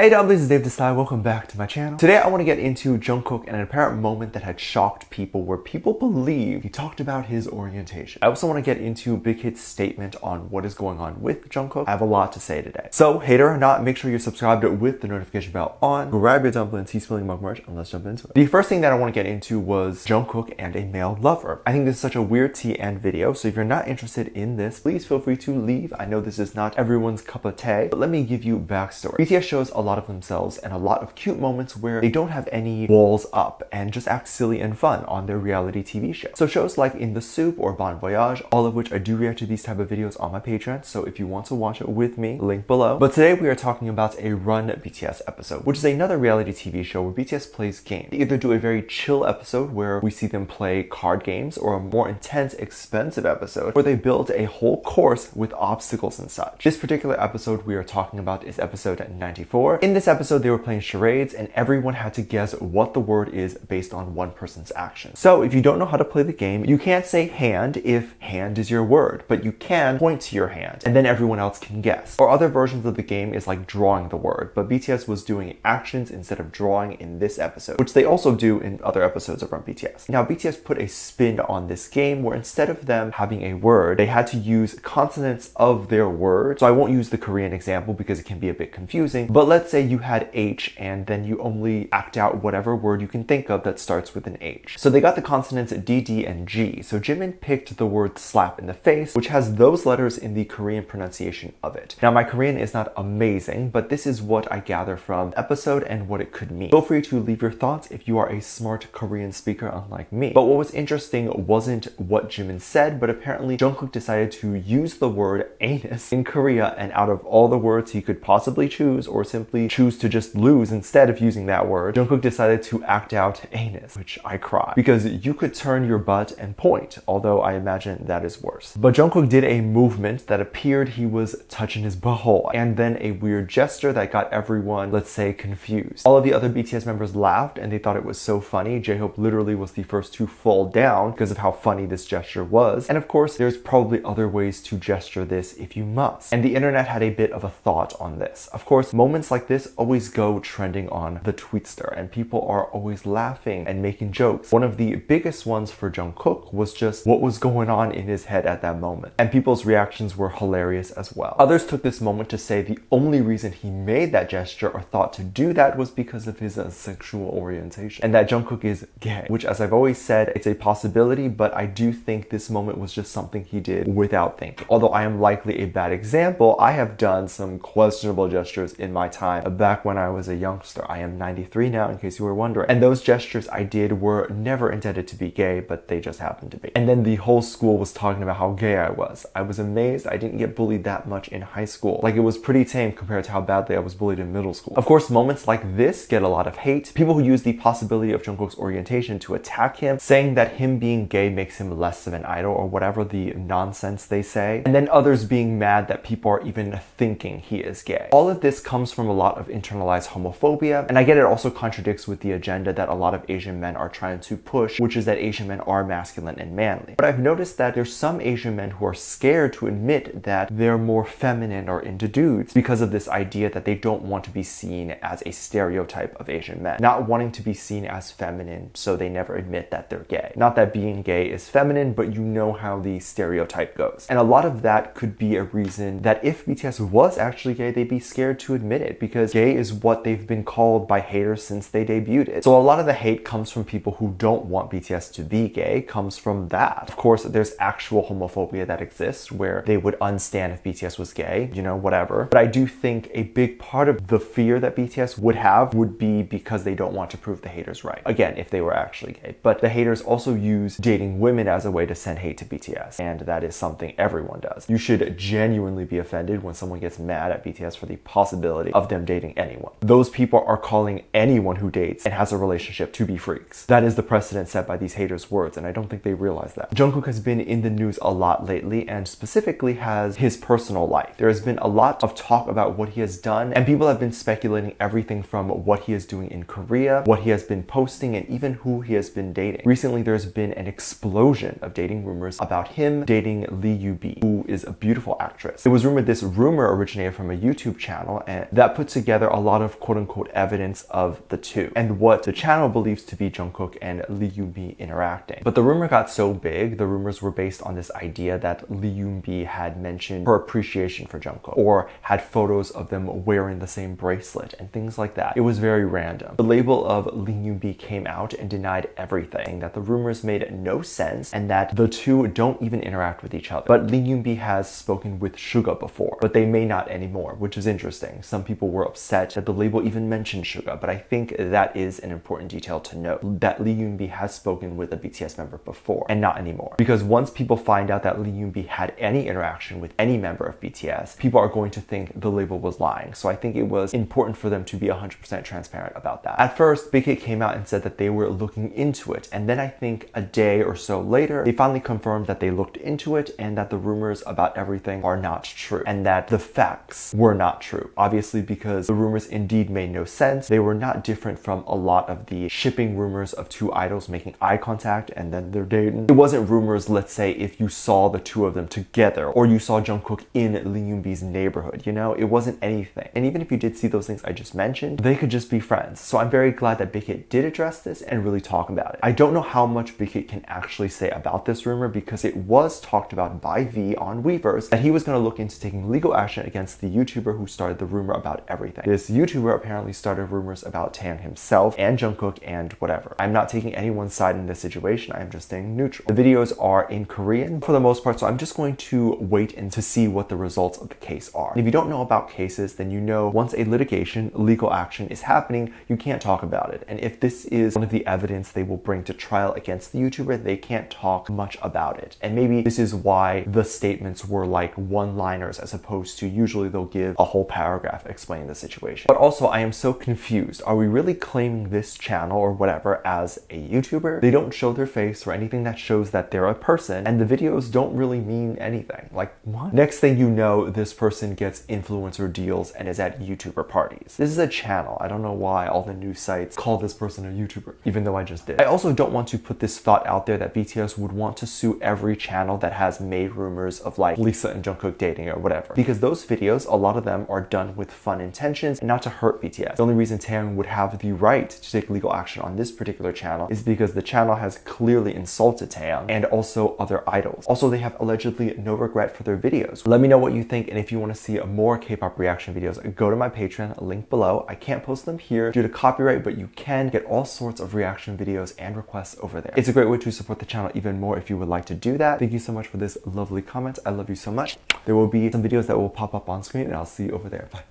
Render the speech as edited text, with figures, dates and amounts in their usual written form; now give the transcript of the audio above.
Hey dumplings, it's Dave Desai. Welcome back to my channel. Today I want to get into Jungkook and an apparent moment that had shocked people where people believe he talked about his orientation. I also want to get into BigHit's statement on what is going on with Jungkook. I have a lot to say today. So, hater or not, make sure you're subscribed with the notification bell on. Grab your dumplings, he's spilling mug merch, and let's jump into it. The first thing that I want to get into was Jungkook and a male lover. I think this is such a weird tea and video, so if you're not interested in this, please feel free to leave. I know this is not everyone's cup of tea, but let me give you backstory. BTS shows a lot of themselves and a lot of cute moments where they don't have any walls up and just act silly and fun on their reality TV show. So shows like In the Soup or Bon Voyage, all of which I do react to these type of videos on my Patreon, so if you want to watch it with me, link below. But today we are talking about a Run BTS episode, which is another reality TV show where BTS plays games. They either do a very chill episode where we see them play card games, or a more intense, expensive episode where they build a whole course with obstacles and such. This particular episode we are talking about is episode 94. In this episode, they were playing charades and everyone had to guess what the word is based on one person's action. So if you don't know how to play the game, you can't say hand if hand is your word, but you can point to your hand and then everyone else can guess. Or other versions of the game is like drawing the word, but BTS was doing actions instead of drawing in this episode, which they also do in other episodes of Run BTS. Now BTS put a spin on this game where instead of them having a word, they had to use consonants of their word. So I won't use the Korean example because it can be a bit confusing, but let's say you had H and then you only act out whatever word you can think of that starts with an H. So they got the consonants D, D, and G. So Jimin picked the word slap in the face, which has those letters in the Korean pronunciation of it. Now my Korean is not amazing, but this is what I gather from the episode and what it could mean. Feel free to leave your thoughts if you are a smart Korean speaker unlike me. But what was interesting wasn't what Jimin said, but apparently Jungkook decided to use the word anus in Korea, and out of all the words he could possibly choose, or simply choose to just lose instead of using that word, Jungkook decided to act out anus, which I cry. Because you could turn your butt and point, although I imagine that is worse. But Jungkook did a movement that appeared he was touching his butthole, and then a weird gesture that got everyone, let's say, confused. All of the other BTS members laughed and they thought it was so funny. J-Hope literally was the first to fall down because of how funny this gesture was. And of course, there's probably other ways to gesture this if you must. And the internet had a bit of a thought on this. Of course, moments like this always go trending on the Tweetster and people are always laughing and making jokes. One of the biggest ones for Jungkook was just what was going on in his head at that moment. And people's reactions were hilarious as well. Others took this moment to say the only reason he made that gesture or thought to do that was because of his sexual orientation and that Jungkook is gay, which, as I've always said, it's a possibility, but I do think this moment was just something he did without thinking. Although I am likely a bad example, I have done some questionable gestures in my time back when I was a youngster. I am 93 now, in case you were wondering. And those gestures I did were never intended to be gay, but they just happened to be. And then the whole school was talking about how gay I was. I was amazed I didn't get bullied that much in high school. Like, it was pretty tame compared to how badly I was bullied in middle school. Of course, moments like this get a lot of hate. People who use the possibility of Jungkook's orientation to attack him, saying that him being gay makes him less of an idol or whatever the nonsense they say. And then others being mad that people are even thinking he is gay. All of this comes from a lot of internalized homophobia, and I get it also contradicts with the agenda that a lot of Asian men are trying to push, which is that Asian men are masculine and manly. But I've noticed that there's some Asian men who are scared to admit that they're more feminine or into dudes because of this idea that they don't want to be seen as a stereotype of Asian men, not wanting to be seen as feminine, so they never admit that they're gay. Not that being gay is feminine, but you know how the stereotype goes. And a lot of that could be a reason that if BTS was actually gay, they'd be scared to admit it, because gay is what they've been called by haters since they debuted. So a lot of the hate comes from people who don't want BTS to be gay, comes from that. Of course, there's actual homophobia that exists where they would unstan if BTS was gay, you know, whatever. But I do think a big part of the fear that BTS would have would be because they don't want to prove the haters right. Again, if they were actually gay. But the haters also use dating women as a way to send hate to BTS, and that is something everyone does. You should genuinely be offended when someone gets mad at BTS for the possibility of them dating anyone. Those people are calling anyone who dates and has a relationship to be freaks. That is the precedent set by these haters' words, and I don't think they realize that. Jungkook has been in the news a lot lately, and specifically has his personal life. There has been a lot of talk about what he has done, and people have been speculating everything from what he is doing in Korea, what he has been posting, and even who he has been dating. Recently, there's been an explosion of dating rumors about him dating Lee Yoo-bi, who is a beautiful actress. It was rumored this rumor originated from a YouTube channel, and that put together a lot of quote-unquote evidence of the two and what the channel believes to be Jungkook and Lee Yoon-bi interacting. But the rumor got so big, the rumors were based on this idea that Lee Yoon-bi had mentioned her appreciation for Jungkook or had photos of them wearing the same bracelet and things like that. It was very random. The label of Lee Yoon-bi came out and denied everything, that the rumors made no sense and that the two don't even interact with each other. But Lee Yoon-bi has spoken with Suga before, but they may not anymore, which is interesting. Some people were upset that the label even mentioned Suga, but I think that is an important detail to note, that Lee Yoon-bi has spoken with a BTS member before and not anymore. Because once people find out that Lee Yoon-bi had any interaction with any member of BTS, people are going to think the label was lying. So I think it was important for them to be 100% transparent about that. At first, BigHit came out and said that they were looking into it, and then I think a day or so later, they finally confirmed that they looked into it and that the rumors about everything are not true and that the facts were not true. Obviously, because the rumors indeed made no sense, they were not different from a lot of the shipping rumors of two idols making eye contact and then they're dating. It wasn't rumors, let's say, if you saw the two of them together or you saw Jungkook in Lee Yoon-bi's neighborhood, you know? It wasn't anything. And even if you did see those things I just mentioned, they could just be friends. So I'm very glad that BigHit did address this and really talk about it. I don't know how much BigHit can actually say about this rumor because it was talked about by V on Weverse that he was going to look into taking legal action against the YouTuber who started the rumor about everything. This YouTuber apparently started rumors about Taeyang himself and Jungkook and whatever. I'm not taking anyone's side in this situation. I'm just staying neutral. The videos are in Korean for the most part, so I'm just going to wait and to see what the results of the case are. And if you don't know about cases, then you know once a litigation, legal action is happening, you can't talk about it. And if this is one of the evidence they will bring to trial against the YouTuber, they can't talk much about it. And maybe this is why the statements were like one-liners as opposed to usually they'll give a whole paragraph explaining the situation. But also, I am so confused. Are we really claiming this channel or whatever as a YouTuber? They don't show their face or anything that shows that they're a person, and the videos don't really mean anything. Like, what? Next thing you know, this person gets influencer deals and is at YouTuber parties. This is a channel. I don't know why all the news sites call this person a YouTuber, even though I just did. I also don't want to put this thought out there that BTS would want to sue every channel that has made rumors of like Lisa and Jungkook dating or whatever. Because those videos, a lot of them are done with fun intentions and not to hurt BTS. The only reason Taeyang would have the right to take legal action on this particular channel is because the channel has clearly insulted Taeyang and also other idols. Also, they have allegedly no regret for their videos. Let me know what you think, and if you want to see more K-pop reaction videos, go to my Patreon, link below. I can't post them here due to copyright, but you can get all sorts of reaction videos and requests over there. It's a great way to support the channel even more if you would like to do that. Thank you so much for this lovely comment. I love you so much. There will be some videos that will pop up on screen, and I'll see you over there. Bye.